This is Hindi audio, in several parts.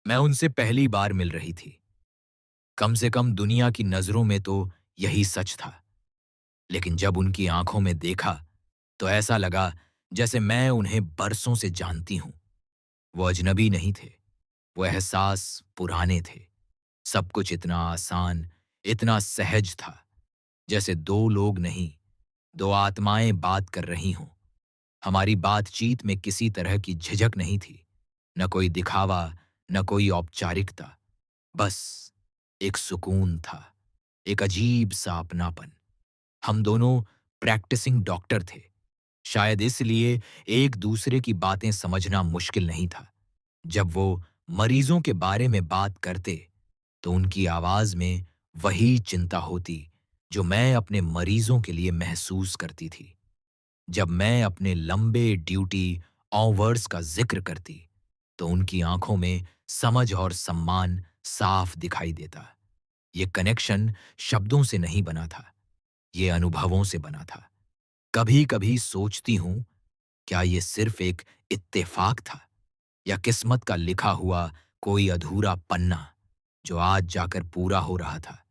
मैं उनसे पहली बार मिल रही थी। कम से कम दुनिया की नज़रों में तो यही सच था। लेकिन जब उनकी आंखों में देखा, तो ऐसा लगा जैसे मैं उन्हें बरसों से जानती हूं। वो अजनबी नहीं थे, वो एहसास पुराने थे। सब कुछ इतना आसान, इतना सहज था, जैसे दो लोग नहीं, दो आत्माएं बात कर रही हों। हमारी बातचीत में किसी तरह की झिझक नहीं थी, न कोई दिखावा, न कोई औपचारिकता। बस एक सुकून था, एक अजीब सा अपनापन। हम दोनों प्रैक्टिसिंग डॉक्टर थे। शायद इसलिए एक दूसरे की बातें समझना मुश्किल नहीं था। जब वो मरीजों के बारे में बात करते, तो उनकी आवाज में वही चिंता होती जो मैं अपने मरीजों के लिए महसूस करती थी। जब मैं अपने लंबे ड्यूटी आवर्स का जिक्र करती, तो उनकी आंखों में समझ और सम्मान साफ दिखाई देता। ये कनेक्शन शब्दों से नहीं बना था, ये अनुभवों से बना था। कभी-कभी सोचती हूँ, क्या ये सिर्फ एक इत्तेफाक था, या किस्मत का लिखा हुआ कोई अधूरा पन्ना जो आज जाकर पूरा हो रहा था।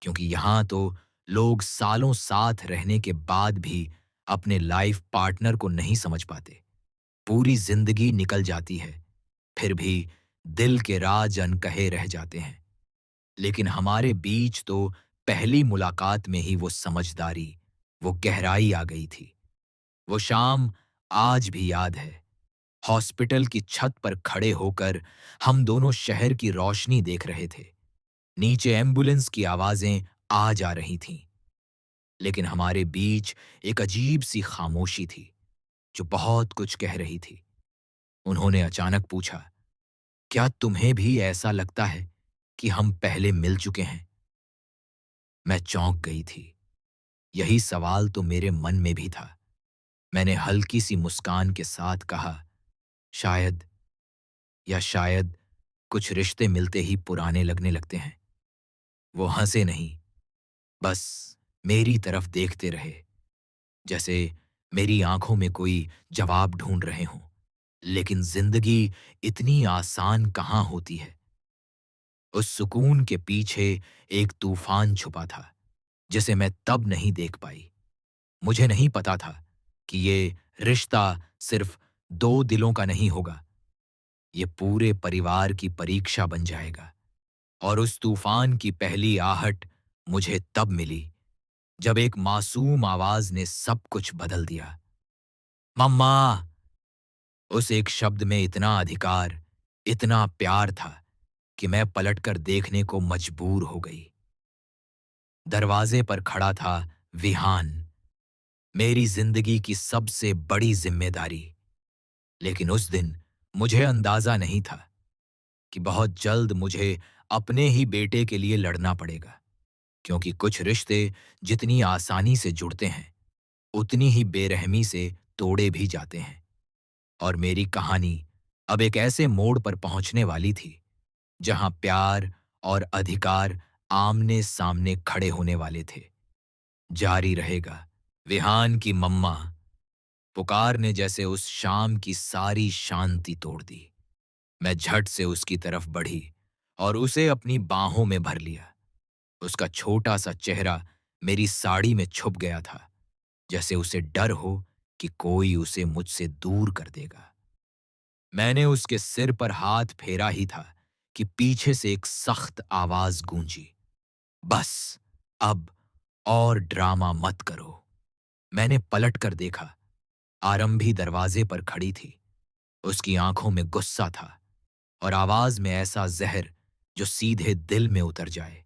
क्योंकि यहाँ तो लोग सालों साथ रहने के बाद भी अपने लाइफ पार्टनर को नहीं समझ पाते। पूरी जिंदगी निकल जाती है, फिर भी दिल के राज अनकहे रह जाते हैं। लेकिन हमारे बीच तो पहली मुलाकात में ही वो समझदारी, वो गहराई आ गई थी। वो शाम आज भी याद है। हॉस्पिटल की छत पर खड़े होकर हम दोनों शहर की रोशनी देख रहे थे। नीचे एम्बुलेंस की आवाजें आ जा रही थीं, लेकिन हमारे बीच एक अजीब सी खामोशी थी जो बहुत कुछ कह रही थी। उन्होंने अचानक पूछा, क्या तुम्हें भी ऐसा लगता है कि हम पहले मिल चुके हैं? मैं चौंक गई थी। यही सवाल तो मेरे मन में भी था। मैंने हल्की सी मुस्कान के साथ कहा, शायद, या शायद कुछ रिश्ते मिलते ही पुराने लगने लगते हैं। वो हंसे नहीं, बस मेरी तरफ देखते रहे, जैसे मेरी आंखों में कोई जवाब ढूंढ रहे हों। लेकिन जिंदगी इतनी आसान कहाँ होती है। उस सुकून के पीछे एक तूफान छुपा था, जिसे मैं तब नहीं देख पाई। मुझे नहीं पता था कि ये रिश्ता सिर्फ दो दिलों का नहीं होगा, ये पूरे परिवार की परीक्षा बन जाएगा। और उस तूफान की पहली आहट मुझे तब मिली, जब एक मासूम आवाज ने सब कुछ बदल दिया। मम्मा! उस एक शब्द में इतना अधिकार, इतना प्यार था कि मैं पलटकर देखने को मजबूर हो गई। दरवाजे पर खड़ा था विहान, मेरी जिंदगी की सबसे बड़ी जिम्मेदारी। लेकिन उस दिन मुझे अंदाजा नहीं था कि बहुत जल्द मुझे अपने ही बेटे के लिए लड़ना पड़ेगा। क्योंकि कुछ रिश्ते जितनी आसानी से जुड़ते हैं, उतनी ही बेरहमी से तोड़े भी जाते हैं। और मेरी कहानी अब एक ऐसे मोड़ पर पहुंचने वाली थी, जहां प्यार और अधिकार आमने सामने खड़े होने वाले थे। जारी रहेगा, विहान की मम्मा, पुकार ने जैसे उस शाम की सारी शांति तोड़ दी। मैं झट से उसकी तरफ बढ़ी और उसे अपनी बाहों में भर लिया। उसका छोटा सा चेहरा मेरी साड़ी में छुप गया था, जैसे उसे डर हो कि कोई उसे मुझसे दूर कर देगा। मैंने उसके सिर पर हाथ फेरा ही था कि पीछे से एक सख्त आवाज गूंजी, बस अब और ड्रामा मत करो। मैंने पलट कर देखा। आरंभी दरवाजे पर खड़ी थी। उसकी आंखों में गुस्सा था और आवाज में ऐसा जहर जो सीधे दिल में उतर जाए।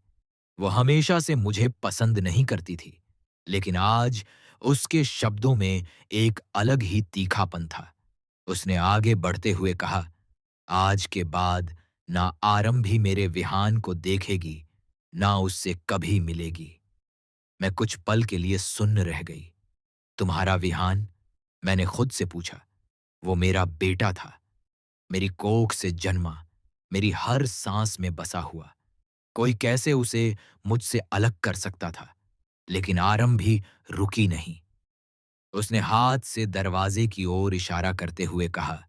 वो हमेशा से मुझे पसंद नहीं करती थी, लेकिन आज उसके शब्दों में एक अलग ही तीखापन था। उसने आगे बढ़ते हुए कहा, आज के बाद ना आरंभी मेरे विहान को देखेगी, ना उससे कभी मिलेगी। मैं कुछ पल के लिए सुन्न रह गई। तुम्हारा विहान? मैंने खुद से पूछा। वो मेरा बेटा था, मेरी कोख से जन्मा, मेरी हर सांस में बसा हुआ। कोई कैसे उसे मुझसे अलग कर सकता था? लेकिन आरंभी रुकी नहीं। उसने हाथ से दरवाजे की ओर इशारा करते हुए कहा,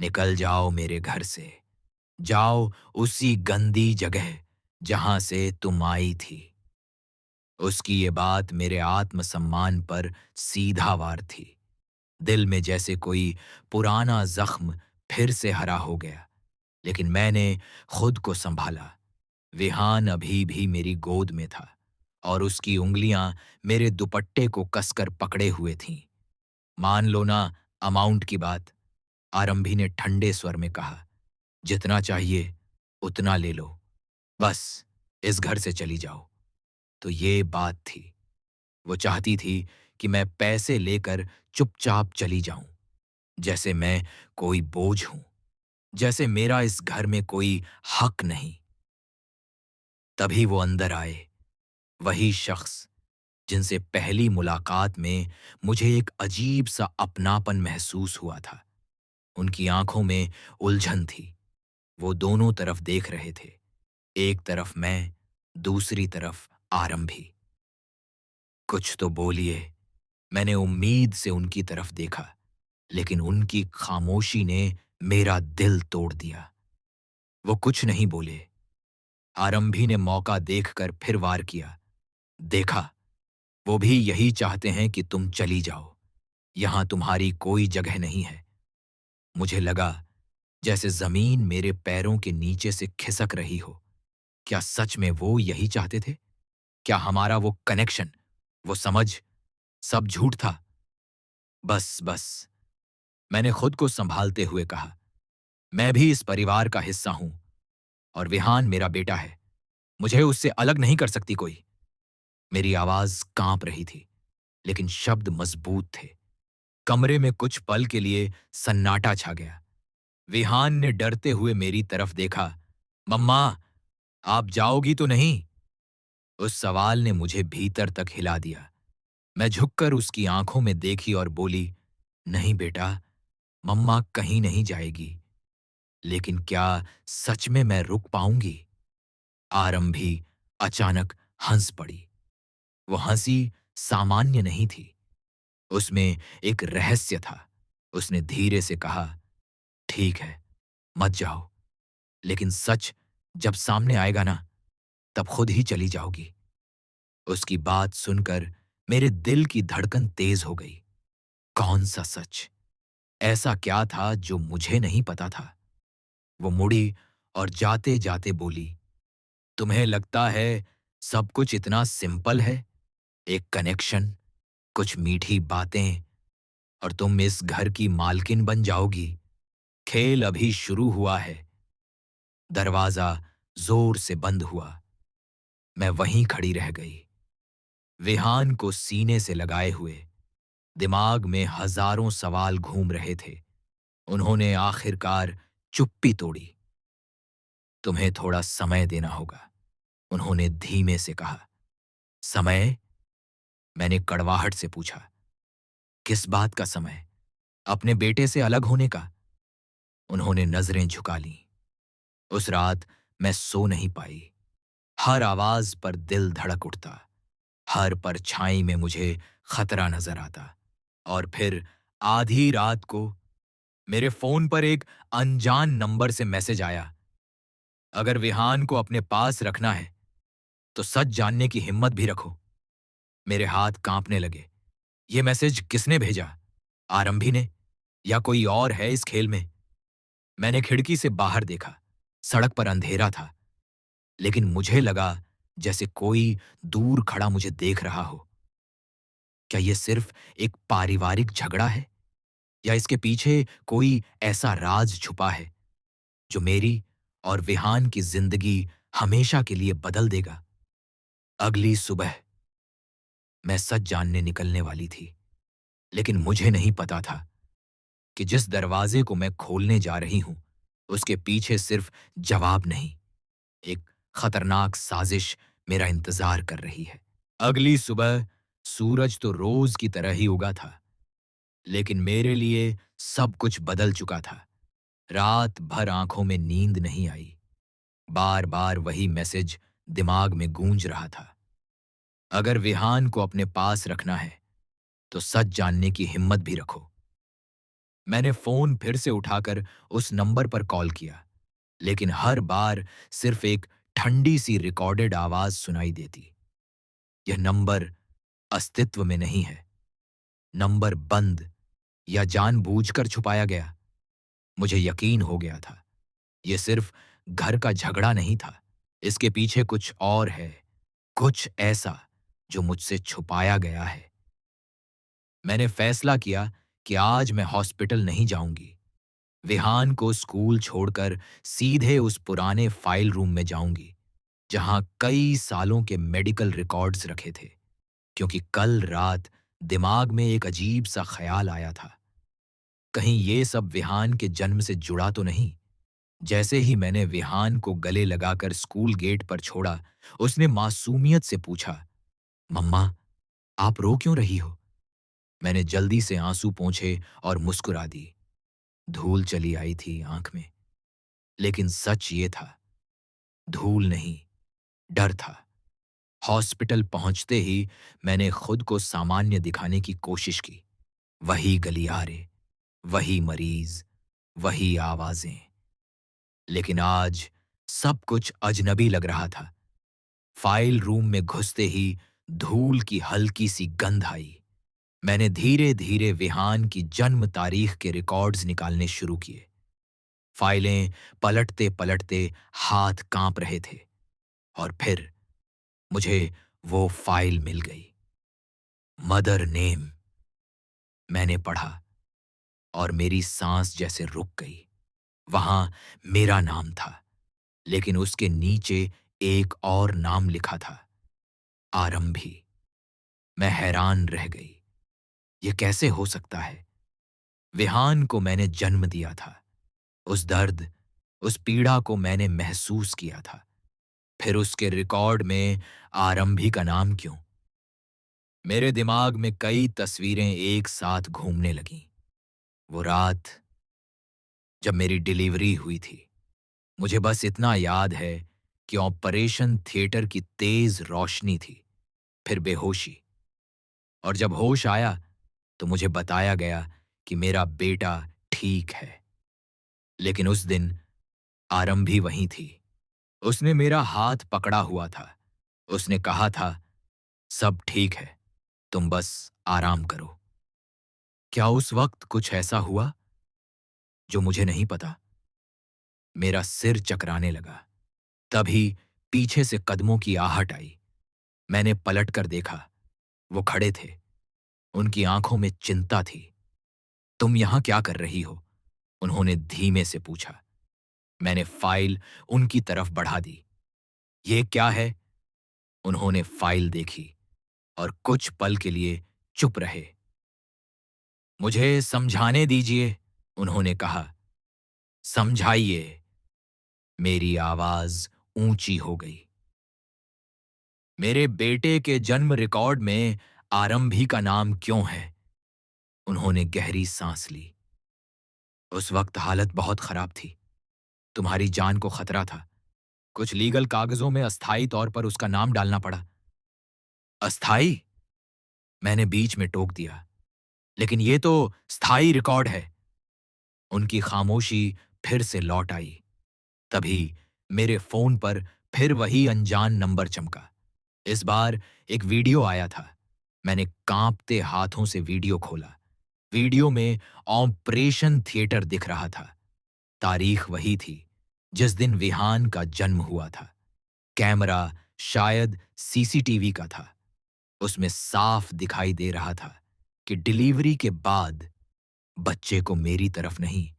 निकल जाओ मेरे घर से, जाओ उसी गंदी जगह जहां से तुम आई थी। उसकी ये बात मेरे आत्मसम्मान पर सीधा वार थी। दिल में जैसे कोई पुराना जख्म फिर से हरा हो गया। लेकिन मैंने खुद को संभाला। विहान अभी भी मेरी गोद में था और उसकी उंगलियां मेरे दुपट्टे को कसकर पकड़े हुए थीं। मान लो ना अमाउंट की बात, आरंभी ने ठंडे स्वर में कहा। जितना चाहिए उतना ले लो, बस इस घर से चली जाओ। तो ये बात थी। वो चाहती थी कि मैं पैसे लेकर चुपचाप चली जाऊं, जैसे मैं कोई बोझ हूं, जैसे मेरा इस घर में कोई हक नहीं। तभी वो अंदर आए, वही शख्स जिनसे पहली मुलाकात में मुझे एक अजीब सा अपनापन महसूस हुआ था। उनकी आंखों में उलझन थी। वो दोनों तरफ देख रहे थे, एक तरफ मैं, दूसरी तरफ आरंभी। कुछ तो बोलिए, मैंने उम्मीद से उनकी तरफ देखा, लेकिन उनकी खामोशी ने मेरा दिल तोड़ दिया। वो कुछ नहीं बोले। आरंभी ने मौका देखकर फिर वार किया। देखा, वो भी यही चाहते हैं कि तुम चली जाओ। यहां तुम्हारी कोई जगह नहीं है। मुझे लगा जैसे जमीन मेरे पैरों के नीचे से खिसक रही हो। क्या सच में वो यही चाहते थे? क्या हमारा वो कनेक्शन, वो समझ, सब झूठ था? बस बस, मैंने खुद को संभालते हुए कहा। मैं भी इस परिवार का हिस्सा हूं और विहान मेरा बेटा है। मुझे उससे अलग नहीं कर सकती कोई। मेरी आवाज कांप रही थी, लेकिन शब्द मजबूत थे। कमरे में कुछ पल के लिए सन्नाटा छा गया। विहान ने डरते हुए मेरी तरफ देखा। मम्मा, आप जाओगी तो नहीं? उस सवाल ने मुझे भीतर तक हिला दिया। मैं झुककर उसकी आंखों में देखी और बोली, नहीं बेटा, मम्मा कहीं नहीं जाएगी। लेकिन क्या सच में मैं रुक पाऊंगी? आरंभी अचानक हंस पड़ी। वो हंसी सामान्य नहीं थी, उसमें एक रहस्य था। उसने धीरे से कहा, ठीक है, मत जाओ, लेकिन सच जब सामने आएगा ना, तब खुद ही चली जाओगी। उसकी बात सुनकर मेरे दिल की धड़कन तेज हो गई। कौन सा सच? ऐसा क्या था जो मुझे नहीं पता था? वो मुड़ी और जाते जाते बोली, तुम्हें लगता है सब कुछ इतना सिंपल है? एक कनेक्शन, कुछ मीठी बातें, और तुम इस घर की मालकिन बन जाओगी। खेल अभी शुरू हुआ है। दरवाजा जोर से बंद हुआ। मैं वहीं खड़ी रह गई, विहान को सीने से लगाए हुए। दिमाग में हजारों सवाल घूम रहे थे। उन्होंने आखिरकार चुप्पी तोड़ी। तुम्हें थोड़ा समय देना होगा, उन्होंने धीमे से कहा। समय? मैंने कड़वाहट से पूछा। किस बात का समय? अपने बेटे से अलग होने का? उन्होंने नजरें झुका लीं। उस रात मैं सो नहीं पाई। हर आवाज पर दिल धड़क उठता, हर परछाई में मुझे खतरा नजर आता। और फिर आधी रात को मेरे फोन पर एक अनजान नंबर से मैसेज आया। अगर विहान को अपने पास रखना है तो सच जानने की हिम्मत भी रखो। मेरे हाथ कांपने लगे। ये मैसेज किसने भेजा? आरंभी ने, या कोई और है इस खेल में? मैंने खिड़की से बाहर देखा। सड़क पर अंधेरा था, लेकिन मुझे लगा जैसे कोई दूर खड़ा मुझे देख रहा हो। क्या यह सिर्फ एक पारिवारिक झगड़ा है, या इसके पीछे कोई ऐसा राज छुपा है जो मेरी और विहान की जिंदगी हमेशा के लिए बदल देगा? अगली सुबह मैं सच जानने निकलने वाली थी, लेकिन मुझे नहीं पता था कि जिस दरवाजे को मैं खोलने जा रही हूं, उसके पीछे सिर्फ जवाब नहीं, एक खतरनाक साजिश मेरा इंतजार कर रही है। अगली सुबह सूरज तो रोज की तरह ही उगा था, लेकिन मेरे लिए सब कुछ बदल चुका था। रात भर आंखों में नींद नहीं आई। बार बार वही मैसेज दिमाग में गूंज रहा था। अगर विहान को अपने पास रखना है तो सच जानने की हिम्मत भी रखो। मैंने फोन फिर से उठाकर उस नंबर पर कॉल किया। लेकिन हर बार सिर्फ एक ठंडी सी रिकॉर्डेड आवाज सुनाई देती। यह नंबर अस्तित्व में नहीं है। नंबर बंद या जानबूझकर छुपाया गया। मुझे यकीन हो गया था। यह सिर्फ घर का झगड़ा नहीं था। इसके पीछे कुछ और है, कुछ ऐसा जो मुझसे छुपाया गया है। मैंने फैसला किया कि आज मैं हॉस्पिटल नहीं जाऊंगी। विहान को स्कूल छोड़कर सीधे उस पुराने फाइल रूम में जाऊंगी, जहां कई सालों के मेडिकल रिकॉर्ड्स रखे थे। क्योंकि कल रात दिमाग में एक अजीब सा ख्याल आया था। कहीं ये सब विहान के जन्म से जुड़ा तो नहीं। जैसे ही मैंने विहान को गले लगाकर स्कूल गेट पर छोड़ा, उसने मासूमियत से पूछा, मम्मा, आप रो क्यों रही हो? मैंने जल्दी से आंसू पोंछे और मुस्कुरा दी। धूल चली आई थी आंख में। लेकिन सच ये था, धूल नहीं, डर था। हॉस्पिटल पहुंचते ही मैंने खुद को सामान्य दिखाने की कोशिश की। वही गलियारे, वही मरीज, वही आवाजें। लेकिन आज सब कुछ अजनबी लग रहा था। फाइल रूम में घुसते ही धूल की हल्की सी गंध आई। मैंने धीरे धीरे विहान की जन्म तारीख के रिकॉर्ड्स निकालने शुरू किए। फाइलें पलटते पलटते हाथ कांप रहे थे। और फिर मुझे वो फाइल मिल गई। Mother name. मैंने पढ़ा और मेरी सांस जैसे रुक गई। वहां मेरा नाम था, लेकिन उसके नीचे एक और नाम लिखा था, आरंभी। मैं हैरान रह गई। यह कैसे हो सकता है? विहान को मैंने जन्म दिया था। उस दर्द, उस पीड़ा को मैंने महसूस किया था। फिर उसके रिकॉर्ड में आरंभी का नाम क्यों? मेरे दिमाग में कई तस्वीरें एक साथ घूमने लगीं। वो रात जब मेरी डिलीवरी हुई थी। मुझे बस इतना याद है कि ऑपरेशन थिएटर की तेज रोशनी थी, फिर बेहोशी। और जब होश आया तो मुझे बताया गया कि मेरा बेटा ठीक है। लेकिन उस दिन आरंभी वहीं थी। उसने मेरा हाथ पकड़ा हुआ था। उसने कहा था, सब ठीक है, तुम बस आराम करो। क्या उस वक्त कुछ ऐसा हुआ जो मुझे नहीं पता? मेरा सिर चकराने लगा। तभी पीछे से कदमों की आहट आई। मैंने पलट कर देखा। वो खड़े थे। उनकी आंखों में चिंता थी। तुम यहां क्या कर रही हो? उन्होंने धीमे से पूछा। मैंने फाइल उनकी तरफ बढ़ा दी। ये क्या है? उन्होंने फाइल देखी और कुछ पल के लिए चुप रहे। मुझे समझाने दीजिए, उन्होंने कहा। समझाइए। मेरी आवाज ऊंची हो गई। मेरे बेटे के जन्म रिकॉर्ड में आरंभी का नाम क्यों है? उन्होंने गहरी सांस ली। उस वक्त हालत बहुत खराब थी। तुम्हारी जान को खतरा था। कुछ लीगल कागजों में अस्थायी तौर पर उसका नाम डालना पड़ा। अस्थायी? मैंने बीच में टोक दिया। लेकिन ये तो स्थायी रिकॉर्ड है। उनकी खामोशी फिर से लौट आई। तभी मेरे फोन पर फिर वही अनजान नंबर चमका। इस बार एक वीडियो आया था। मैंने कांपते हाथों से वीडियो खोला। वीडियो में ऑपरेशन थिएटर दिख रहा था। तारीख वही थी जिस दिन विहान का जन्म हुआ था। कैमरा शायद सीसीटीवी का था। उसमें साफ दिखाई दे रहा था कि डिलीवरी के बाद बच्चे को मेरी तरफ नहीं,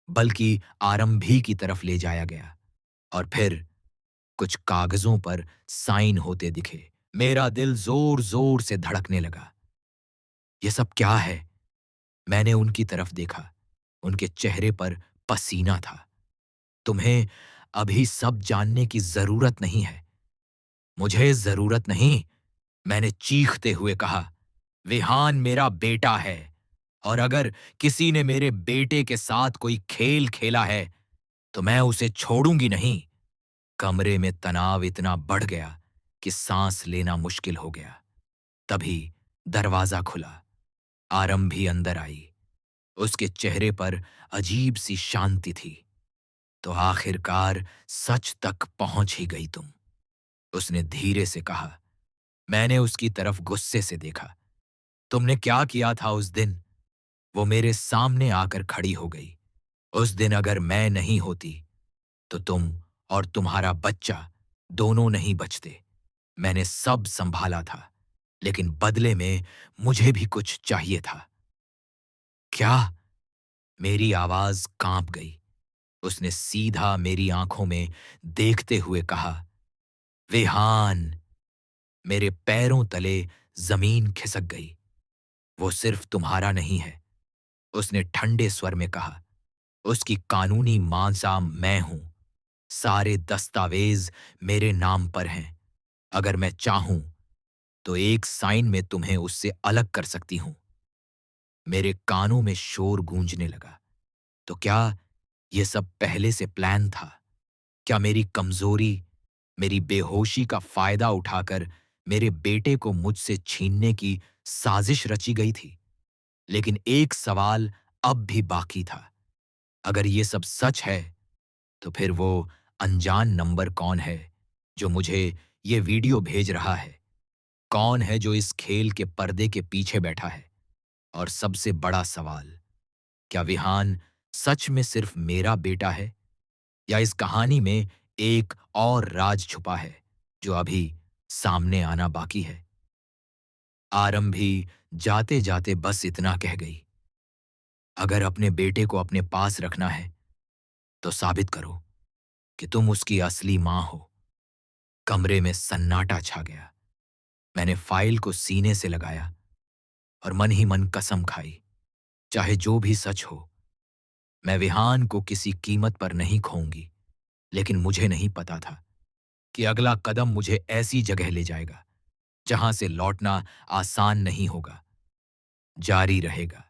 बल्कि आरंभी की तरफ ले जाया गया। और फिर कुछ कागजों पर साइन होते दिखे। मेरा दिल जोर जोर से धड़कने लगा। ये सब क्या है? मैंने उनकी तरफ देखा। उनके चेहरे पर पसीना था। तुम्हें अभी सब जानने की जरूरत नहीं है। मुझे जरूरत नहीं, मैंने चीखते हुए कहा। विहान मेरा बेटा है, और अगर किसी ने मेरे बेटे के साथ कोई खेल खेला है तो मैं उसे छोड़ूंगी नहीं। कमरे में तनाव इतना बढ़ गया कि सांस लेना मुश्किल हो गया। तभी दरवाजा खुला। आरंभी अंदर आई। उसके चेहरे पर अजीब सी शांति थी। तो आखिरकार सच तक पहुंच ही गई तुम, उसने धीरे से कहा। मैंने उसकी तरफ गुस्से से देखा। तुमने क्या किया था उस दिन? वो मेरे सामने आकर खड़ी हो गई। उस दिन अगर मैं नहीं होती तो तुम और तुम्हारा बच्चा दोनों नहीं बचते। मैंने सब संभाला था, लेकिन बदले में मुझे भी कुछ चाहिए था। क्या? मेरी आवाज कांप गई। उसने सीधा मेरी आंखों में देखते हुए कहा, विहान। मेरे पैरों तले जमीन खिसक गई। वो सिर्फ तुम्हारा नहीं है, उसने ठंडे स्वर में कहा। उसकी कानूनी मांसा मैं हूं। सारे दस्तावेज मेरे नाम पर हैं। अगर मैं चाहूं तो एक साइन में तुम्हें उससे अलग कर सकती हूं। मेरे कानों में शोर गूंजने लगा। तो क्या यह सब पहले से प्लान था? क्या मेरी कमजोरी, मेरी बेहोशी का फायदा उठाकर मेरे बेटे को मुझसे छीनने की साजिश रची गई थी? लेकिन एक सवाल अब भी बाकी था। अगर ये सब सच है, तो फिर वो अनजान नंबर कौन है जो मुझे ये वीडियो भेज रहा है? कौन है जो इस खेल के पर्दे के पीछे बैठा है? और सबसे बड़ा सवाल, क्या विहान सच में सिर्फ मेरा बेटा है, या इस कहानी में एक और राज छुपा है जो अभी सामने आना बाकी है? आरंभी जाते जाते बस इतना कह गई, अगर अपने बेटे को अपने पास रखना है तो साबित करो कि तुम उसकी असली मां हो। कमरे में सन्नाटा छा गया। मैंने फाइल को सीने से लगाया और मन ही मन कसम खाई, चाहे जो भी सच हो, मैं विहान को किसी कीमत पर नहीं खोऊंगी। लेकिन मुझे नहीं पता था कि अगला कदम मुझे ऐसी जगह ले जाएगा जहां से लौटना आसान नहीं होगा, जारी रहेगा।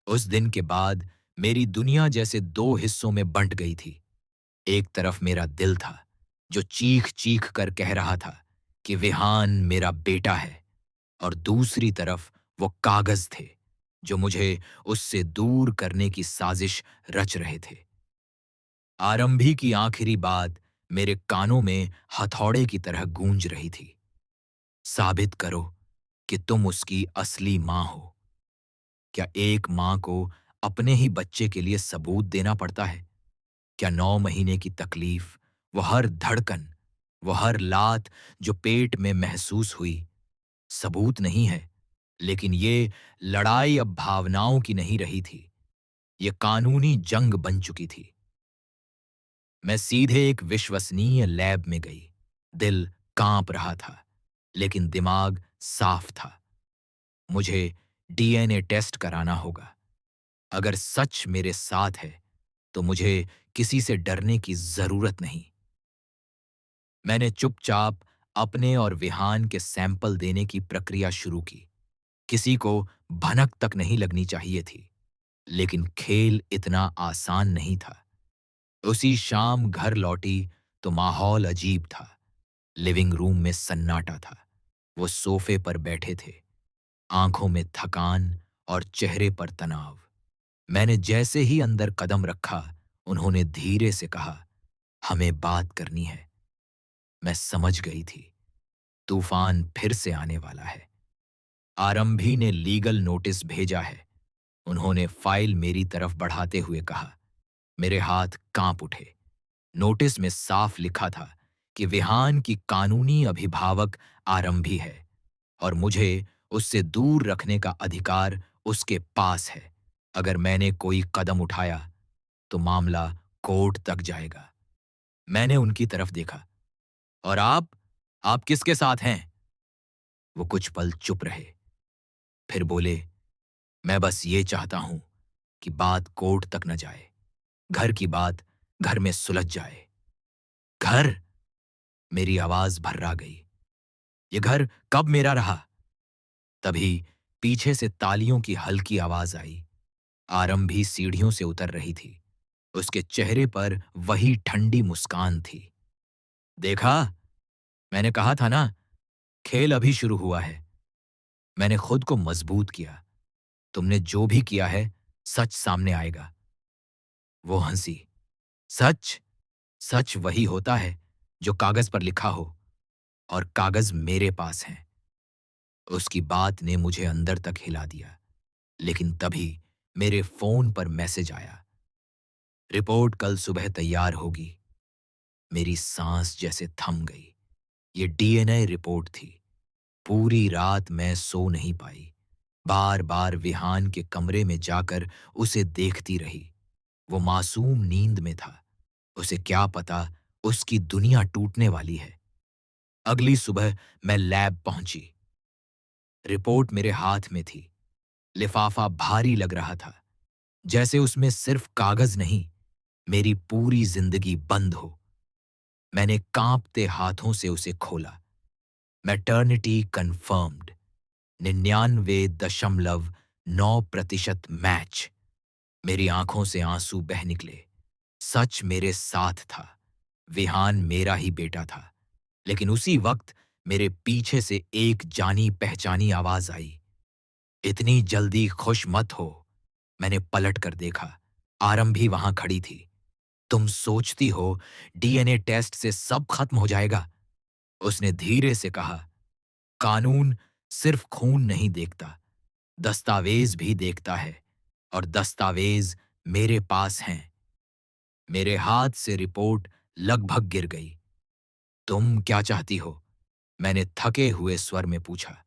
उस दिन के बाद मेरी दुनिया जैसे दो हिस्सों में बंट गई थी। एक तरफ मेरा दिल था जो चीख चीख कर कह रहा था कि विहान मेरा बेटा है, और दूसरी तरफ वो कागज थे जो मुझे उससे दूर करने की साजिश रच रहे थे। आरंभी की आखिरी बात मेरे कानों में हथौड़े की तरह गूंज रही थी। साबित करो कि तुम उसकी असली मां हो। क्या एक मां को अपने ही बच्चे के लिए सबूत देना पड़ता है? क्या 9 महीने की तकलीफ, वो हर धड़कन, वो हर लात जो पेट में महसूस हुई, सबूत नहीं है? लेकिन ये लड़ाई अब भावनाओं की नहीं रही थी, ये कानूनी जंग बन चुकी थी। मैं सीधे एक विश्वसनीय लैब में गई। दिल कांप रहा था, लेकिन दिमाग साफ था। मुझे डीएनए टेस्ट कराना होगा। अगर सच मेरे साथ है, तो मुझे किसी से डरने की जरूरत नहीं। मैंने चुपचाप अपने और विहान के सैंपल देने की प्रक्रिया शुरू की। किसी को भनक तक नहीं लगनी चाहिए थी, लेकिन खेल इतना आसान नहीं था। उसी शाम घर लौटी तो माहौल अजीब था। लिविंग रूम में सन्नाटा था। वो सोफे पर बैठे थे, आंखों में थकान और चेहरे पर तनाव। मैंने जैसे ही अंदर कदम रखा, उन्होंने धीरे से कहा, हमें बात करनी है। मैं समझ गई थी, तूफान फिर से आने वाला है। आरंभी ने लीगल नोटिस भेजा है, उन्होंने फाइल मेरी तरफ बढ़ाते हुए कहा। मेरे हाथ कांप उठे। नोटिस में साफ लिखा था कि विहान की कानूनी अभिभावक आरंभी है, और मुझे उससे दूर रखने का अधिकार उसके पास है। अगर मैंने कोई कदम उठाया तो मामला कोर्ट तक जाएगा। मैंने उनकी तरफ देखा। और आप किसके साथ हैं? वो कुछ पल चुप रहे, फिर बोले, मैं बस ये चाहता हूं कि बात कोर्ट तक न जाए। घर की बात घर में सुलझ जाए। घर? मेरी आवाज भर्रा गई। ये घर कब मेरा रहा? तभी पीछे से तालियों की हल्की आवाज आई। आरंभी सीढ़ियों से उतर रही थी। उसके चेहरे पर वही ठंडी मुस्कान थी। देखा, मैंने कहा था ना, खेल अभी शुरू हुआ है। मैंने खुद को मजबूत किया। तुमने जो भी किया है, सच सामने आएगा। वो हंसी। सच? सच वही होता है जो कागज पर लिखा हो, और कागज मेरे पास हैं। उसकी बात ने मुझे अंदर तक हिला दिया। लेकिन तभी मेरे फोन पर मैसेज आया, रिपोर्ट कल सुबह तैयार होगी। मेरी सांस जैसे थम गई। ये डीएनए रिपोर्ट थी। पूरी रात मैं सो नहीं पाई। बार बार विहान के कमरे में जाकर उसे देखती रही। वो मासूम नींद में था। उसे क्या पता उसकी दुनिया टूटने वाली है। अगली सुबह मैं लैब पहुंची। रिपोर्ट मेरे हाथ में थी। लिफाफा भारी लग रहा था, जैसे उसमें सिर्फ कागज नहीं, मेरी पूरी जिंदगी बंद हो। मैंने कांपते हाथों से उसे खोला। Maternity confirmed. 99.9% मैच। मेरी आंखों से आंसू बह निकले। सच मेरे साथ था। विहान मेरा ही बेटा था। लेकिन उसी वक्त मेरे पीछे से एक जानी पहचानी आवाज आई, इतनी जल्दी खुश मत हो। मैंने पलट कर देखा। आरंभी वहां खड़ी थी। तुम सोचती हो डीएनए टेस्ट से सब खत्म हो जाएगा? उसने धीरे से कहा, कानून सिर्फ खून नहीं देखता, दस्तावेज भी देखता है, और दस्तावेज मेरे पास हैं। मेरे हाथ से रिपोर्ट लगभग गिर गई। तुम क्या चाहती हो? मैंने थके हुए स्वर में पूछा।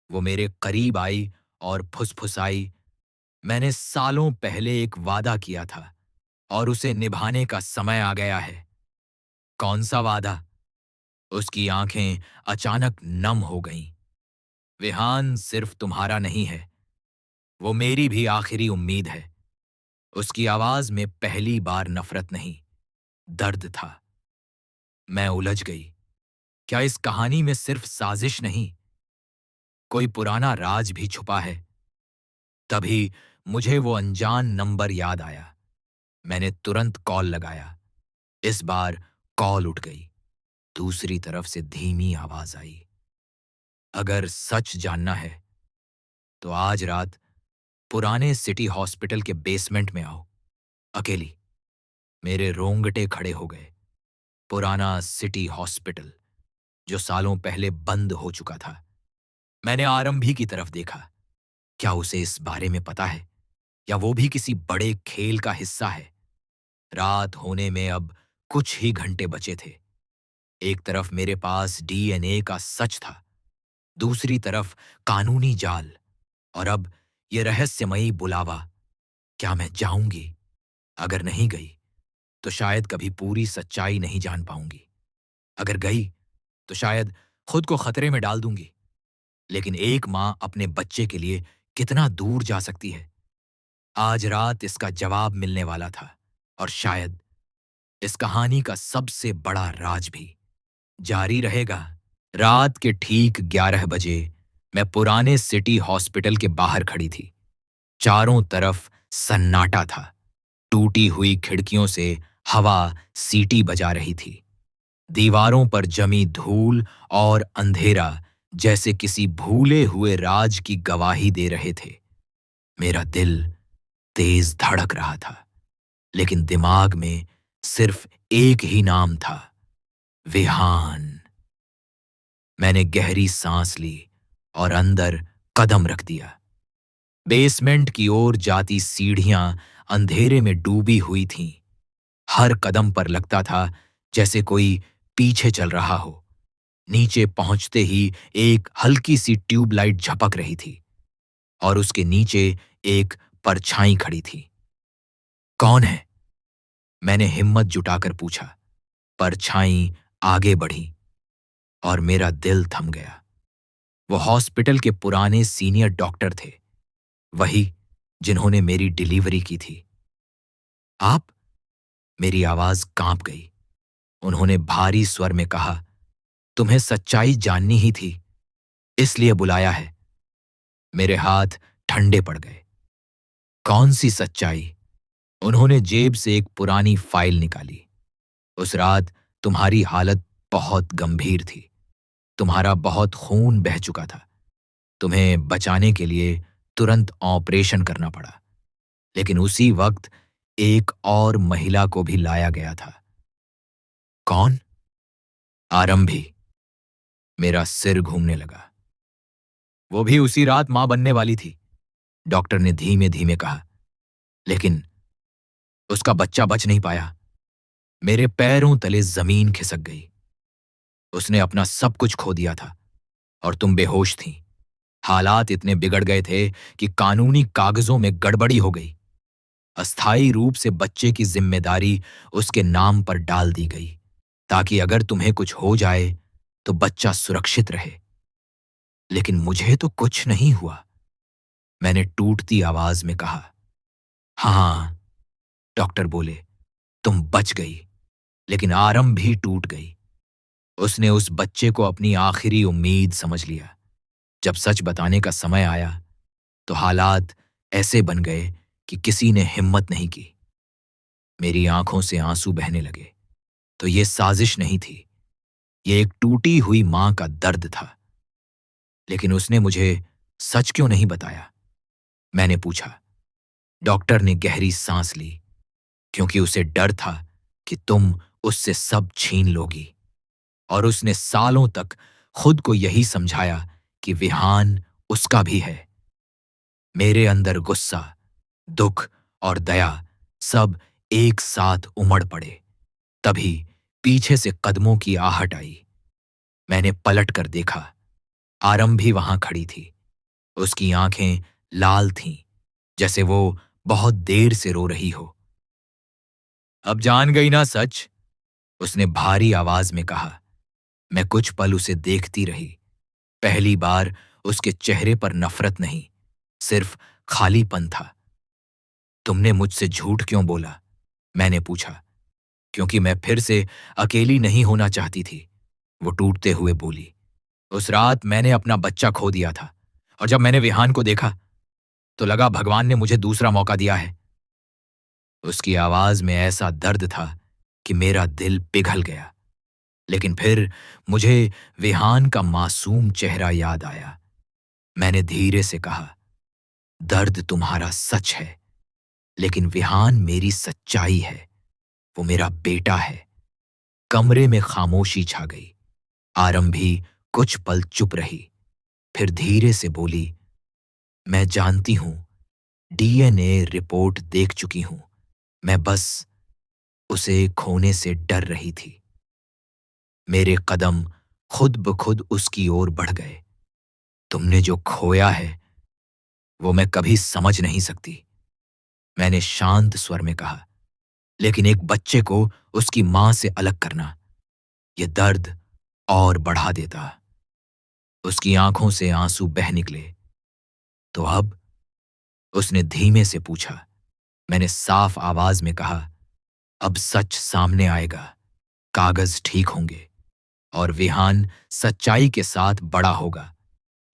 वो मेरे करीब आई और फुसफुसाई, मैंने सालों पहले एक वादा किया था और उसे निभाने का समय आ गया है। कौन सा वादा? उसकी आंखें अचानक नम हो गईं। विहान सिर्फ तुम्हारा नहीं है, वो मेरी भी आखिरी उम्मीद है। उसकी आवाज में पहली बार नफरत नहीं, दर्द था। मैं उलझ गई। क्या इस कहानी में सिर्फ साजिश नहीं, कोई पुराना राज भी छुपा है? तभी मुझे वो अनजान नंबर याद आया। मैंने तुरंत कॉल लगाया। इस बार कॉल उठ गई। दूसरी तरफ से धीमी आवाज आई, अगर सच जानना है तो आज रात पुराने सिटी हॉस्पिटल के बेसमेंट में आओ, अकेली। मेरे रोंगटे खड़े हो गए। पुराना सिटी हॉस्पिटल, जो सालों पहले बंद हो चुका था। मैंने आरंभी की तरफ देखा। क्या उसे इस बारे में पता है, या वो भी किसी बड़े खेल का हिस्सा है? रात होने में अब कुछ ही घंटे बचे थे। एक तरफ मेरे पास डीएनए का सच था, दूसरी तरफ कानूनी जाल, और अब ये रहस्यमयी बुलावा। क्या मैं जाऊंगी? अगर नहीं गई तो शायद कभी पूरी सच्चाई नहीं जान पाऊंगी। अगर गई तो शायद खुद को खतरे में डाल दूंगी। लेकिन एक मां अपने बच्चे के लिए कितना दूर जा सकती है? आज रात इसका जवाब मिलने वाला था, और शायद इस कहानी का सबसे बड़ा राज भी जारी रहेगा। रात के ठीक 11 बजे मैं पुराने सिटी हॉस्पिटल के बाहर खड़ी थी। चारों तरफ सन्नाटा था। टूटी हुई खिड़कियों से हवा सीटी बजा रही थी। दीवारों पर जमी धूल और अंधेरा जैसे किसी भूले हुए राज की गवाही दे रहे थे। मेरा दिल तेज धड़क रहा था, लेकिन दिमाग में सिर्फ एक ही नाम था, विहान। मैंने गहरी सांस ली और अंदर कदम रख दिया। बेसमेंट की ओर जाती सीढ़ियां अंधेरे में डूबी हुई थीं। हर कदम पर लगता था जैसे कोई पीछे चल रहा हो। नीचे पहुंचते ही एक हल्की सी ट्यूबलाइट झपक रही थी, और उसके नीचे एक परछाई खड़ी थी। कौन है? मैंने हिम्मत जुटाकर पूछा। परछाई आगे बढ़ी और मेरा दिल थम गया। वो हॉस्पिटल के पुराने सीनियर डॉक्टर थे, वही जिन्होंने मेरी डिलीवरी की थी। आप? मेरी आवाज कांप गई। उन्होंने भारी स्वर में कहा, तुम्हें सच्चाई जाननी ही थी, इसलिए बुलाया है। मेरे हाथ ठंडे पड़ गए। कौन सी सच्चाई? उन्होंने जेब से एक पुरानी फाइल निकाली। उस रात तुम्हारी हालत बहुत गंभीर थी। तुम्हारा बहुत खून बह चुका था। तुम्हें बचाने के लिए तुरंत ऑपरेशन करना पड़ा। लेकिन उसी वक्त एक और महिला को भी लाया गया था। कौन? आरंभी। मेरा सिर घूमने लगा। वो भी उसी रात मां बनने वाली थी, डॉक्टर ने धीमे धीमे कहा। लेकिन उसका बच्चा बच नहीं पाया। मेरे पैरों तले जमीन खिसक गई। उसने अपना सब कुछ खो दिया था और तुम बेहोश थी। हालात इतने बिगड़ गए थे कि कानूनी कागजों में गड़बड़ी हो गई। अस्थायी रूप से बच्चे की जिम्मेदारी उसके नाम पर डाल दी गई, ताकि अगर तुम्हें कुछ हो जाए तो बच्चा सुरक्षित रहे। लेकिन मुझे तो कुछ नहीं हुआ, मैंने टूटती आवाज में कहा। हाँ, डॉक्टर बोले, तुम बच गई, लेकिन आरंभ भी टूट गई। उसने उस बच्चे को अपनी आखिरी उम्मीद समझ लिया। जब सच बताने का समय आया तो हालात ऐसे बन गए कि किसी ने हिम्मत नहीं की। मेरी आंखों से आंसू बहने लगे। तो ये साजिश नहीं थी, ये एक टूटी हुई मां का दर्द था। लेकिन उसने मुझे सच क्यों नहीं बताया? मैंने पूछा। डॉक्टर ने गहरी सांस ली, क्योंकि उसे डर था कि तुम उससे सब छीन लोगी। और उसने सालों तक खुद को यही समझाया कि विहान उसका भी है। मेरे अंदर गुस्सा, दुख और दया सब एक साथ उमड़ पड़े। तभी पीछे से कदमों की आहट आई। मैंने पलट कर देखा। आरंभ भी वहां खड़ी थी। उसकी आंखें लाल थीं, जैसे वो बहुत देर से रो रही हो। अब जान गई ना सच? उसने भारी आवाज में कहा। मैं कुछ पल उसे देखती रही। पहली बार उसके चेहरे पर नफरत नहीं, सिर्फ खालीपन था। तुमने मुझसे झूठ क्यों बोला? मैंने पूछा। क्योंकि मैं फिर से अकेली नहीं होना चाहती थी, वो टूटते हुए बोली। उस रात मैंने अपना बच्चा खो दिया था, और जब मैंने विहान को देखा तो लगा भगवान ने मुझे दूसरा मौका दिया है। उसकी आवाज में ऐसा दर्द था कि मेरा दिल पिघल गया। लेकिन फिर मुझे विहान का मासूम चेहरा याद आया। मैंने धीरे से कहा, दर्द तुम्हारा सच है, लेकिन विहान मेरी सच्चाई है। वो मेरा बेटा है। कमरे में खामोशी छा गई। आरंभी कुछ पल चुप रही, फिर धीरे से बोली, मैं जानती हूं, डीएनए रिपोर्ट देख चुकी हूं। मैं बस उसे खोने से डर रही थी। मेरे कदम खुद ब खुद उसकी ओर बढ़ गए। तुमने जो खोया है वो मैं कभी समझ नहीं सकती, मैंने शांत स्वर में कहा। लेकिन एक बच्चे को उसकी मां से अलग करना, यह दर्द और बढ़ा देता। उसकी आंखों से आंसू बह निकले। तो अब? उसने धीमे से पूछा। मैंने साफ आवाज में कहा, अब सच सामने आएगा, कागज ठीक होंगे, और विहान सच्चाई के साथ बड़ा होगा,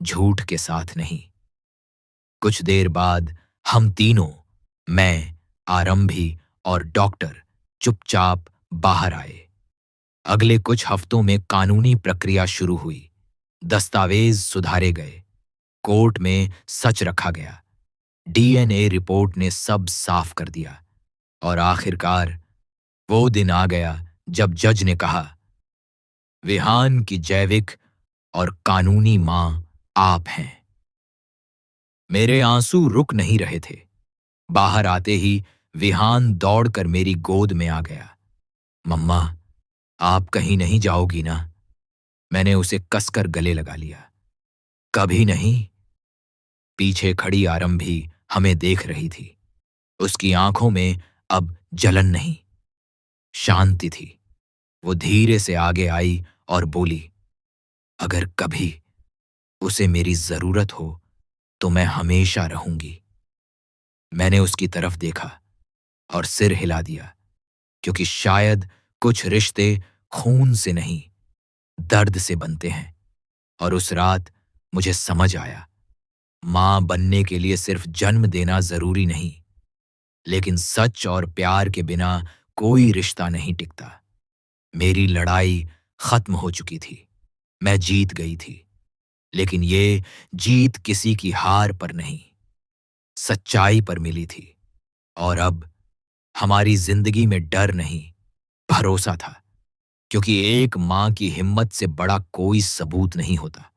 झूठ के साथ नहीं। कुछ देर बाद हम तीनों, मैं, आरंभी और डॉक्टर, चुपचाप बाहर आए। अगले कुछ हफ्तों में कानूनी प्रक्रिया शुरू हुई। दस्तावेज सुधारे गए, कोर्ट में सच रखा गया, डीएनए रिपोर्ट ने सब साफ कर दिया, और आखिरकार वो दिन आ गया जब जज ने कहा, विहान की जैविक और कानूनी मां आप हैं। मेरे आंसू रुक नहीं रहे थे। बाहर आते ही विहान दौड़कर मेरी गोद में आ गया। मम्मा, आप कहीं नहीं जाओगी ना? मैंने उसे कसकर गले लगा लिया। कभी नहीं। पीछे खड़ी आरंभी हमें देख रही थी। उसकी आंखों में अब जलन नहीं, शांति थी। वो धीरे से आगे आई और बोली, अगर कभी उसे मेरी जरूरत हो तो मैं हमेशा रहूंगी। मैंने उसकी तरफ देखा और सिर हिला दिया, क्योंकि शायद कुछ रिश्ते खून से नहीं, दर्द से बनते हैं। और उस रात मुझे समझ आया, मां बनने के लिए सिर्फ जन्म देना जरूरी नहीं, लेकिन सच और प्यार के बिना कोई रिश्ता नहीं टिकता। मेरी लड़ाई खत्म हो चुकी थी, मैं जीत गई थी। लेकिन ये जीत किसी की हार पर नहीं, सच्चाई पर मिली थी। और अब हमारी जिंदगी में डर नहीं, भरोसा था। क्योंकि एक माँ की हिम्मत से बड़ा कोई सबूत नहीं होता।